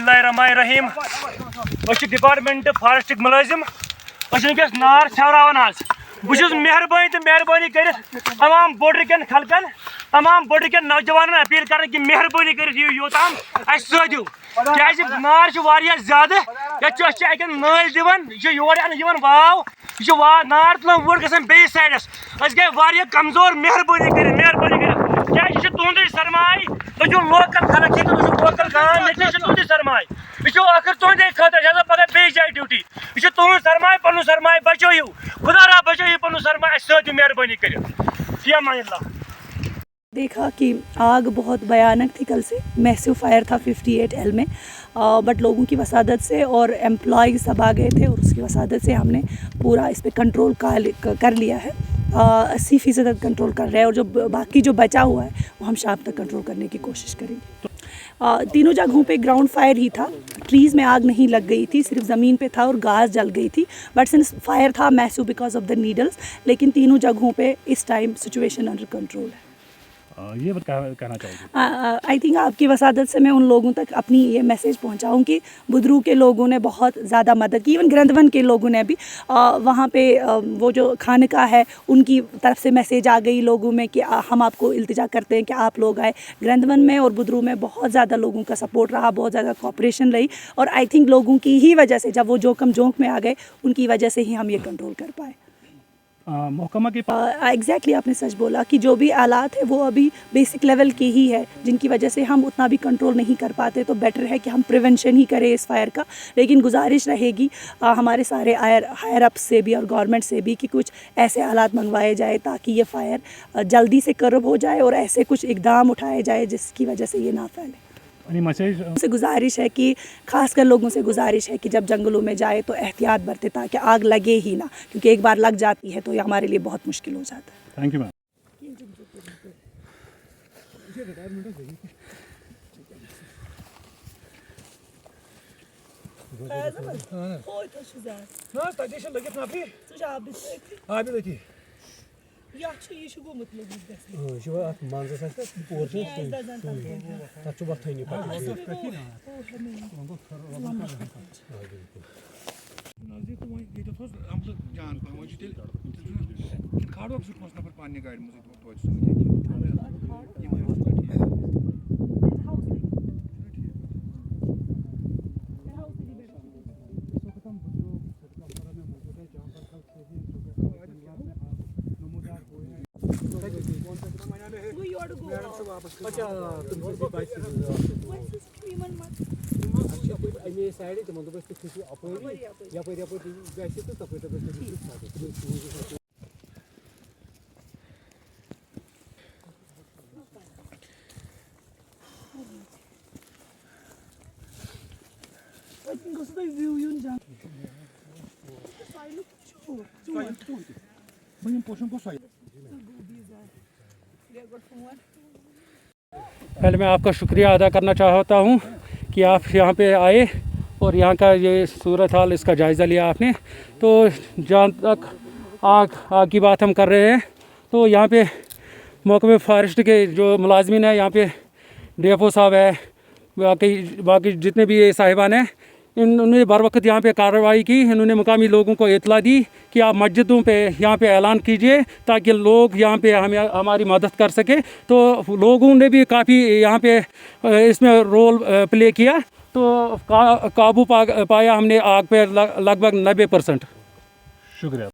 बिस्मिल्लाहिर्रहमानिर्रहीम department forest मुलाजिम वनकस नार छवरान बहुत मेहरबानी तो मेहरबानी कर तमाम बॉर्डर कन खलकन तमाम बॉर्डर कन नौजवान अपील कर कि मेहरबानी कर योतान सो क्या नार ज्यादा ये नाल दिवान योर वाव यह नार तुलान वो ग बेस साइडस गई कमजोर मेहरबानी कर क्या तुंद सरमाय तुम लोकल खलक ये लोकल गांव ये तुंद सरमाय यह आखिर तुंदे खतर पगह बे जाए ड्यूटी यह तुंद सरमाय पन सरमाय बचो खुदा रा बचो पन सरमाय सो मेहरबानी कर देखा कि आग बहुत भयानक थी। कल से मैसिव फायर था 58L में, बट लोगों की वसादत से और एम्प्लॉय सब आ गए थे और उसकी वसादत से हमने पूरा इस पर कंट्रोल कर लिया है। 80% तक कंट्रोल कर रहे हैं और जो बाकी जो बचा हुआ है वो हम शाम तक कंट्रोल करने की कोशिश करेंगे। तीनों जगहों पे ग्राउंड फायर ही था, ट्रीज़ में आग नहीं लग गई थी, सिर्फ ज़मीन पे था और घास जल गई थी, बट सिंस फायर था massive because of the needles, लेकिन तीनों जगहों पे इस टाइम सिचुएशन अंडर कंट्रोल है। ये कहना चाहोगे? आई थिंक आपकी वसादत से मैं उन लोगों तक अपनी ये मैसेज पहुंचाऊं कि बुदरू के लोगों ने बहुत ज़्यादा मदद की, इवन ग्रंथवन के लोगों ने भी वहाँ पे वो जो खानका है उनकी तरफ से मैसेज आ गई लोगों में कि हम आपको इल्तिजा करते हैं कि आप लोग आए। ग्रंथवन में और बुदरू में बहुत ज़्यादा लोगों का सपोर्ट रहा, बहुत ज़्यादा कोऑपरेशन रही और आई थिंक लोगों की ही वजह से जब वो जोखम जोंक में आ गए उनकी वजह से ही हम ये कंट्रोल कर पाए। महकमा के एग्जैक्टली आपने सच बोला कि जो भी आलात है वो अभी बेसिक लेवल के ही है, जिनकी वजह से हम उतना भी कंट्रोल नहीं कर पाते, तो बेटर है कि हम प्रिवेंशन ही करें इस फायर का। लेकिन गुजारिश रहेगी हमारे सारे हायर अप से भी और गवर्नमेंट से भी कि कुछ ऐसे आलात मंगवाए जाए ताकि ये फायर जल्दी से कर्ब हो जाए और ऐसे कुछ इकदाम उठाए जाए जिसकी वजह से ये ना फैले। से गुजारिश है कि खासकर लोगों से गुजारिश है कि जब जंगलों में जाए तो एहतियात बरते ताकि आग लगे ही ना, क्योंकि एक बार लग जाती है तो ये हमारे लिए बहुत मुश्किल हो जाता है। Thank you ma'am. पहले मैं आपका शुक्रिया अदा करना चाहता हूँ कि आप यहाँ पे आए और यहाँ का ये सूरत हाल इसका जायज़ा लिया आपने। तो जहाँ तक आग की बात हम कर रहे हैं तो यहाँ पे महकमे फॉरेस्ट के जो मुलाजमीन हैं, यहाँ पे DFO साहब है, बाकी जितने भी ये साहिबान हैं, इन्होंने बर वक्त यहाँ पे कार्रवाई की। इन्होंने मुकामी लोगों को इतला दी कि आप मस्जिदों पे यहाँ पे ऐलान कीजिए ताकि लोग यहाँ पे हमारी मदद कर सके। तो लोगों ने भी काफ़ी यहाँ पे इसमें रोल प्ले किया, तो काबू पाया हमने आग पे लगभग 90%। शुक्रिया।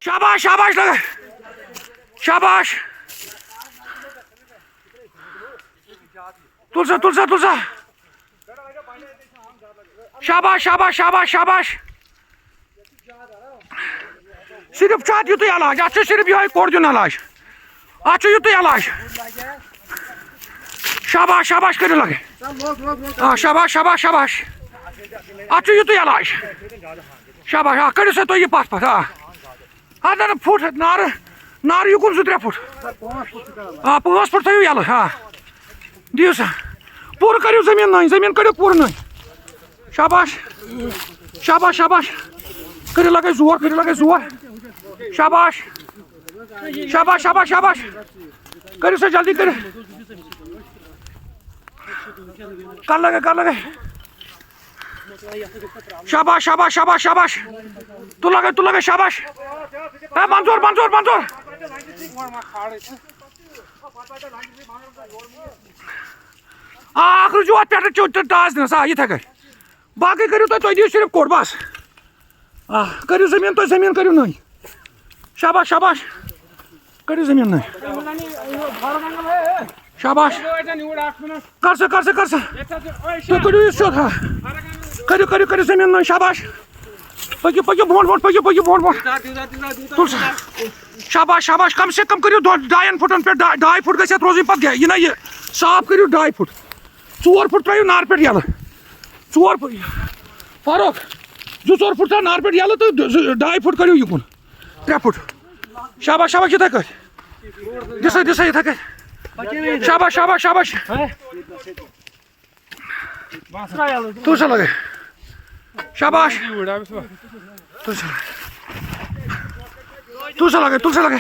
शाबाश शाबाश लगा, शाबाश, तुलसा तुलसा तुलसा, शाबाश शाबाश शाबाश शाबाश। सिर्फ चाहत युत इलाज, अच्छा सिर्फ ये कोड़ दिन इलाज, अच्छा युत इलाज। शाबाश शाबाश कर लगे, हाँ शाबाश शाबाश शाबाश, अच्छा युत इलाज, शाबाश। हाँ कर तो ये पास पास, हाँ हाँ ना फुट नार युकुन 3 फुट, हाँ 5 फुट थो यल, हाँ दियो सा पूरा करो जमीन करो पूरा नई शाबाश शाबाश शाबाश करो लगे जोर शाबाश शाबाश शाबाश शाबाश करो से जल्दी करो कर लगे शाबाश शाबाश शाबाश शाबाश तू लगे शाबाश ए मंजूर आखिर जो पे टास दिन ये बाकी करो तुम दियो सिर्फ कोट बस करो जमीन करो नई शाबाश शाबाश करो जमीन नई शाबाश कर से तो करो ये शोध करो जमीन नई शाबाश पक्यो बोट शाबाश शाबाश कम से कम करो 2.5 फुटन पे 2.5 फुट गई रोज पे यह ना ये साफ करो 2.5 फुट 4 फुट त्रो नार पे यल 4 फुट फारूक 2 फुट था नार पे यल तो 2.5 फुट करो युकुन 3 फुट शाबाश शाबाश ये दिसा ये शाबाश शाबाश शाबाश तू से लगे शाबाश तू से लगे